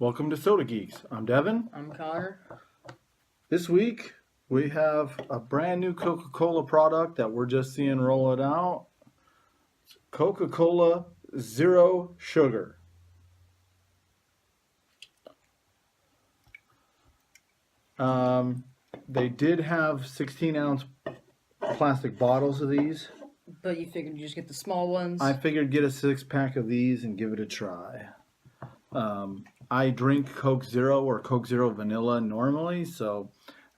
Welcome to SodaGeeks. I'm Deven. I'm Connor. This week we have a brand new Coca-Cola product that we're just seeing roll it out. It's Coca-Cola Zero Sugar. They did have 16-ounce plastic bottles of these. But you figured you just get the small ones? I figured get a 6-pack of these and give it a try. I drink Coke Zero or Coke Zero Vanilla normally,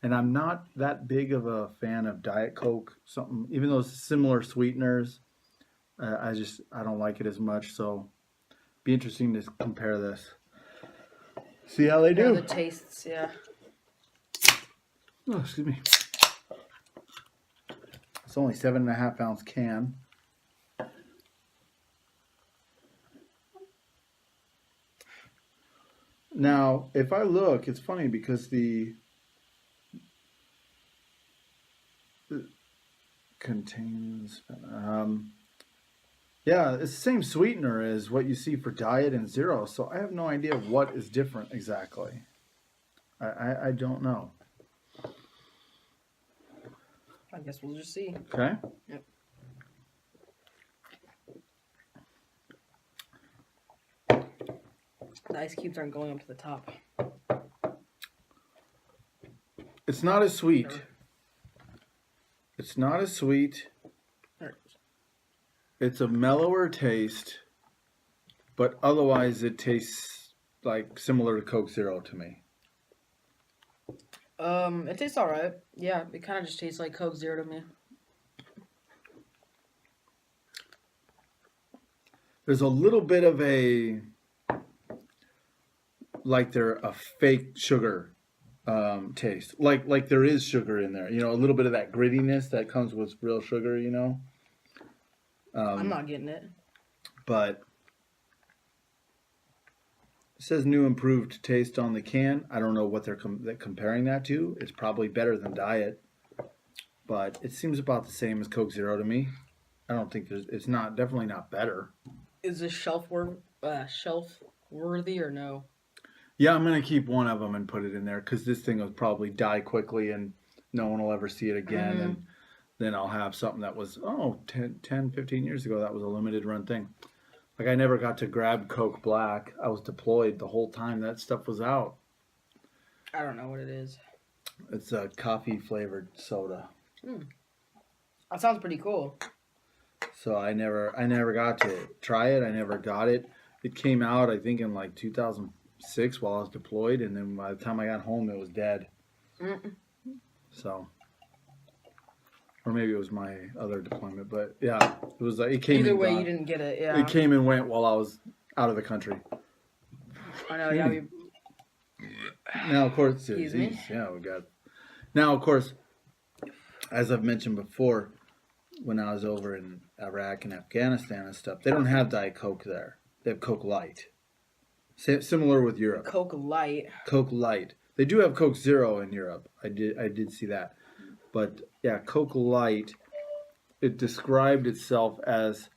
and I'm not that big of a fan of Diet Coke. Even though it's similar sweeteners, I don't like it as much. So, be interesting to compare this. See how they do. The tastes, yeah. Oh, excuse me. It's only 7.5-ounce can. Now, if I look, it's funny because the contains, yeah, it's the same sweetener as what you see for Diet and Zero. So I have no idea what is different exactly. I don't know. I guess we'll just see. Okay. Yep. The ice cubes aren't going up to the top. It's not as sweet. It's not as sweet. It's a mellower taste, but otherwise it tastes like similar to Coke Zero to me. It tastes alright. Yeah, it kind of just tastes like Coke Zero to me. There's a little bit of they're a fake sugar taste. Like there is sugar in there. You know, a little bit of that grittiness that comes with real sugar, you know. I'm not getting it. But it says new improved taste on the can. I don't know what they're comparing that to. It's probably better than Diet. But it seems about the same as Coke Zero to me. I don't think it's definitely not better. Is this shelf worthy or no? Yeah, I'm going to keep one of them and put it in there because this thing will probably die quickly and no one will ever see it again. Mm-hmm. And then I'll have something that was, 10, 15 years ago, that was a limited run thing. Like I never got to grab Coke Black. I was deployed the whole time that stuff was out. I don't know what it is. It's a coffee flavored soda. That sounds pretty cool. So I never got to try it. I never got it. It came out, I think, in like 2006 while I was deployed, and then by the time I got home, it was dead. So, or maybe it was my other deployment, but yeah, it was. It came. Either way, you didn't get it. Yeah. It came and went while I was out of the country. I know. Yeah. Now, of course, Excuse me? Yeah, we got. Now, of course, as I've mentioned before, when I was over in Iraq and Afghanistan and stuff, they don't have Diet Coke there. They have Coke Light. Similar with Europe. Coke Light. Coke Light. They do have Coke Zero in Europe. I did see that. But yeah, Coke Light, it described itself as,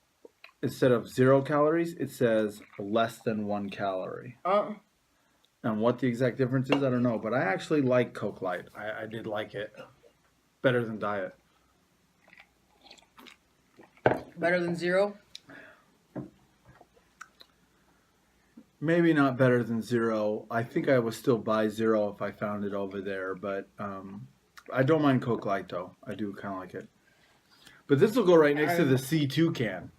instead of 0 calories, it says less than 1 calorie. And what the exact difference is, I don't know. But I actually like Coke Light. I did like it. Better than Diet. Better than Zero? Maybe not better than Zero. I think I would still buy Zero if I found it over there. But I don't mind Coke Light, though. I do kind of like it. But this will go right next to the C2 can.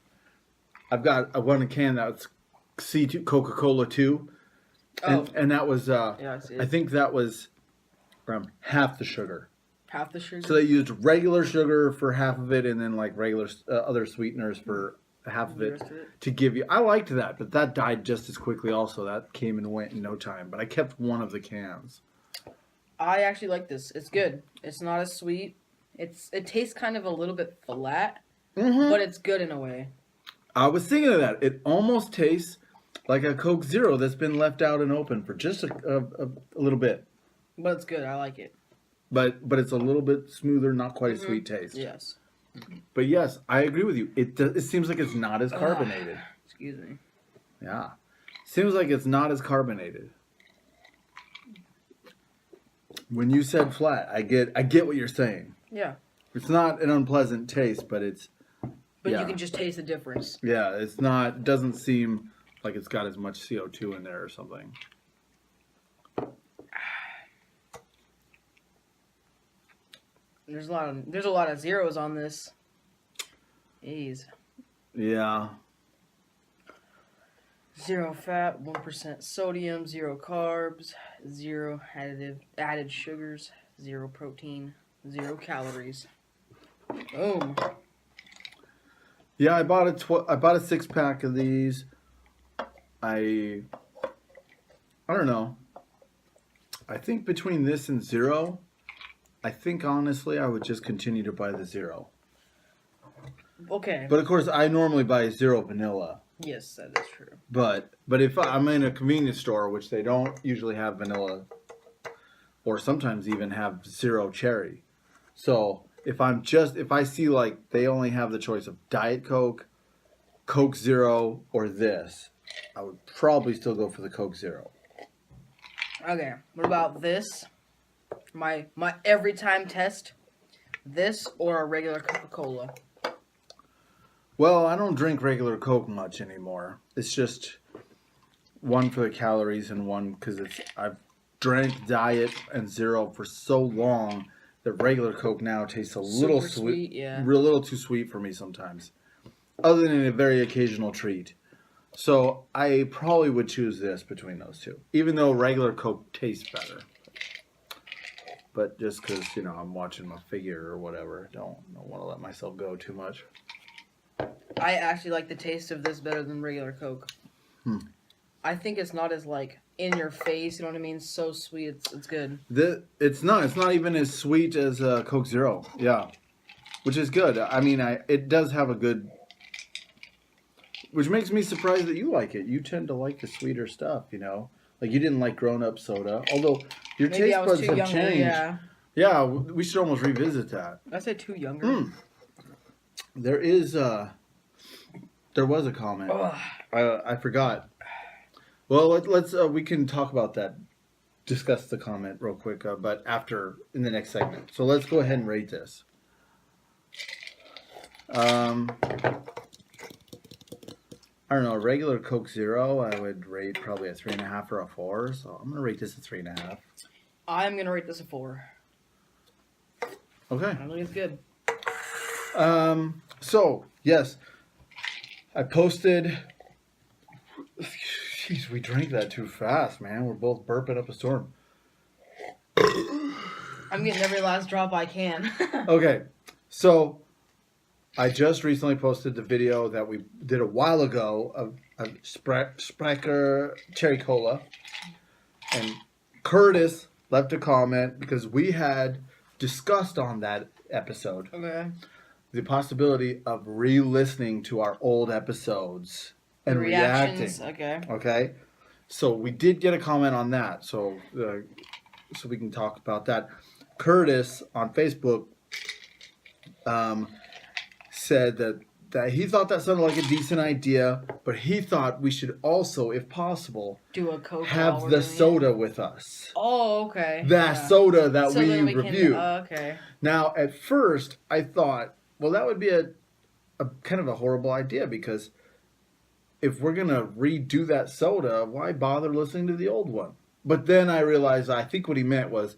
I want a can that's C2, Coca-Cola 2. And that was, I think that was half the sugar. Half the sugar? So they used regular sugar for half of it and then like regular other sweeteners for half of it to give you. I liked that, but that died just as quickly also. That came and went in no time. But I kept one of the cans. I actually like this. It's good. It's not as sweet. It tastes kind of a little bit flat, but it's good in a way. I was thinking of that. It almost tastes like a Coke Zero that's been left out and open for just a little bit. But it's good. I like it. But it's a little bit smoother, not quite a sweet taste. Yes. But yes, I agree with you. It seems like it's not as carbonated. Excuse me. Yeah. Seems like it's not as carbonated. When you said flat, I get what you're saying. Yeah. It's not an unpleasant taste, but it's But yeah. you can just taste the difference. Yeah, it's not. Doesn't seem like it's got as much CO2 in there or something. There's a lot of zeros on this. Jeez. Yeah. 0 fat, 1% sodium, 0 carbs, 0 added sugars, 0 protein, 0 calories. Boom. Yeah, I bought a 6-pack of these. I don't know. I think between this and Zero, I think honestly I would just continue to buy the Zero. Okay. But of course, I normally buy Zero vanilla. Yes, that is true. But if I'm in a convenience store, which they don't usually have vanilla, or sometimes even have Zero cherry. So if I see like they only have the choice of Diet Coke, Coke Zero, or this, I would probably still go for the Coke Zero. Okay. What about this? My every time test. This or a regular Coca-Cola? Well, I don't drink regular Coke much anymore. It's just one for the calories and one because I've drank Diet and Zero for so long that regular Coke now tastes a little Super sweet, yeah. real little too sweet for me sometimes. Other than a very occasional treat. So I probably would choose this between those two, even though regular Coke tastes better. But just because, I'm watching my figure or whatever, don't want to let myself go too much. I actually like the taste of this better than regular Coke. I think it's not as like in your face, you know what I mean? So sweet, it's good. It's not even as sweet as Coke Zero. Yeah. Which is good. I mean, it does have a good, which makes me surprised that you like it. You tend to like the sweeter stuff, Like you didn't like grown-up soda, although your Maybe taste I was buds too have younger, changed. yeah. Yeah, we should almost revisit that. Did I say too younger? There was a comment. I forgot. Well, let's we can talk about that. Discuss the comment real quick, but in the next segment. So let's go ahead and rate this. I don't know. A regular Coke Zero, I would rate probably a 3.5 or a 4. So I'm gonna rate this a 3.5. I'm gonna rate this a 4. Okay. I think it's good. So yes, I posted. Jeez, we drank that too fast, man. We're both burping up a storm. I'm getting every last drop I can. Okay, so I just recently posted the video that we did a while ago of Sprecher Cherry Cola, and Curtis left a comment because we had discussed on that episode Okay. the possibility of re-listening to our old episodes and Reactions. reacting. Okay. Okay, so we did get a comment on that, so we can talk about that. Curtis on Facebook said that he thought that sounded like a decent idea, but he thought we should also, if possible, Do a Coke. have the soda with us. Oh, okay. That soda that So we then reviewed. Okay. Now, at first, I thought, well, that would be a kind of a horrible idea because if we're going to redo that soda, why bother listening to the old one? But then I realized I think what he meant was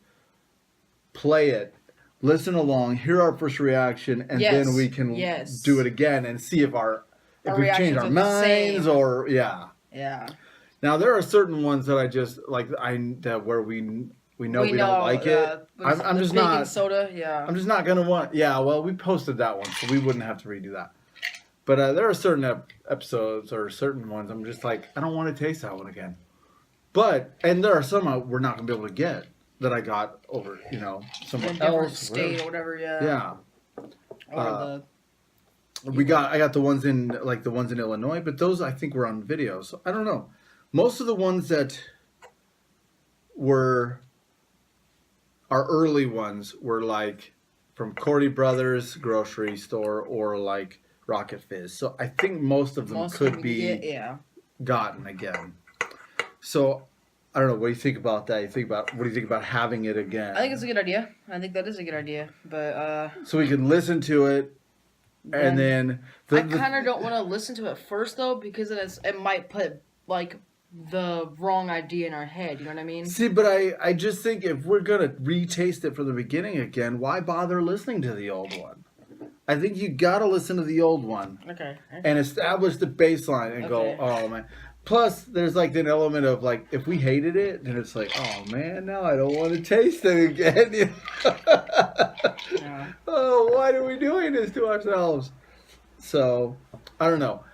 play it, listen along, hear our first reaction, and then we can do it again and see if we've changed our minds or Yeah. Now there are certain ones that I just like where we know we don't like it. I'm just not soda. Yeah. I'm just not gonna want. Yeah, well, we posted that one, so we wouldn't have to redo that. But there are certain episodes or certain ones I'm just like I don't want to taste that one again. And there are some we're not gonna be able to get that I got over somewhere else, state or whatever. Yeah. Yeah. Or I got the ones in Illinois, but those I think were on video, so I don't know. Most of the ones that were our early ones were like from Cordy Brothers grocery store or like Rocket Fizz. So I think most of them could be gotten again. So I don't know. What do you think about that? What do you think about having it again? I think it's a good idea. I think that is a good idea. But so we can listen to it, and then I kind of don't want to listen to it first though, because it might put like the wrong idea in our head. You know what I mean? See, but I just think if we're gonna retaste it from the beginning again, why bother listening to the old one? I think you gotta listen to the old one. Okay. And establish the baseline and go, oh man. Plus, there's like an element of like, if we hated it, then it's like, oh man, now I don't want to taste it again. Yeah. Oh, why are we doing this to ourselves? So, I don't know.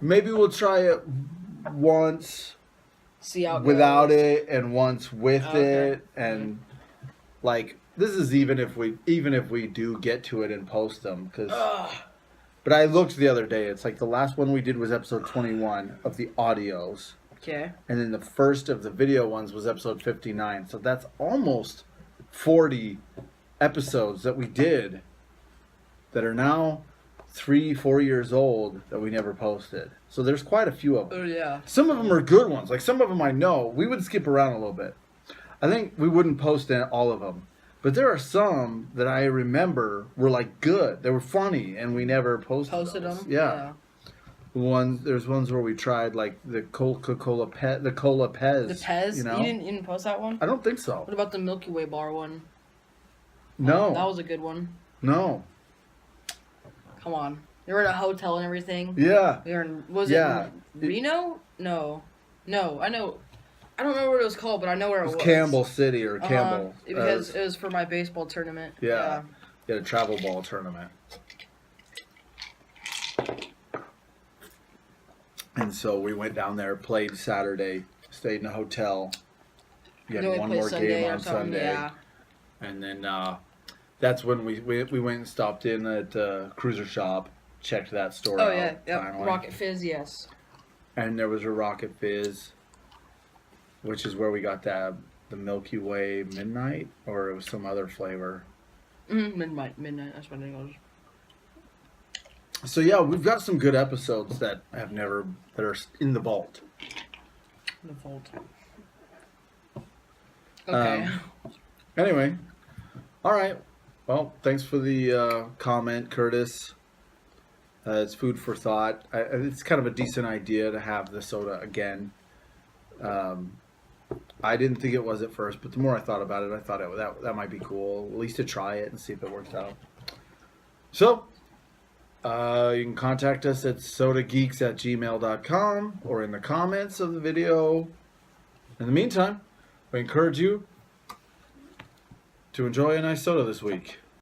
Maybe we'll try it once See how it without goes. it and once with it, and like this is even if we do get to it and post them, because. But I looked the other day. It's like the last one we did was episode 21 of the audios. Okay. And then the first of the video ones was episode 59. So that's almost 40 episodes that we did that are now 3-4 years old that we never posted. So there's quite a few of them. Oh, yeah. Some of them are good ones. Like some of them I know. We would skip around a little bit. I think we wouldn't post all of them. But there are some that I remember were like good. They were funny, and we never posted them. Yeah. There's ones where we tried like the Coca-Cola the Cola Pez. The Pez. You know? You didn't post that one? I don't think so. What about the Milky Way bar one? No. That was a good one. No. Come on. You were in a hotel and everything. Yeah. We were in, was it Reno? No. I know. I don't remember what it was called, but I know where it was. Campbell City or Campbell. Because it was for my baseball tournament. Yeah. You had a travel ball tournament. And so we went down there, played Saturday, stayed in a hotel. You had one more game on Sunday. Yeah. And then that's when we went and stopped in at Cruiser Shop, checked that store out. Oh, yeah. Yep. Finally. Rocket Fizz, yes. And there was a Rocket Fizz, which is where we got the Milky Way Midnight, or it was some other flavor. Midnight. That's what it was. So yeah, we've got some good episodes that are in the vault. The vault. Okay. Anyway, all right. Well, thanks for the comment, Curtis. It's food for thought. It's kind of a decent idea to have the soda again. I didn't think it was at first, but the more I thought about it, I thought that might be cool. At least to try it and see if it works out. So, you can contact us at sodageeks@gmail.com or in the comments of the video. In the meantime, we encourage you to enjoy a nice soda this week.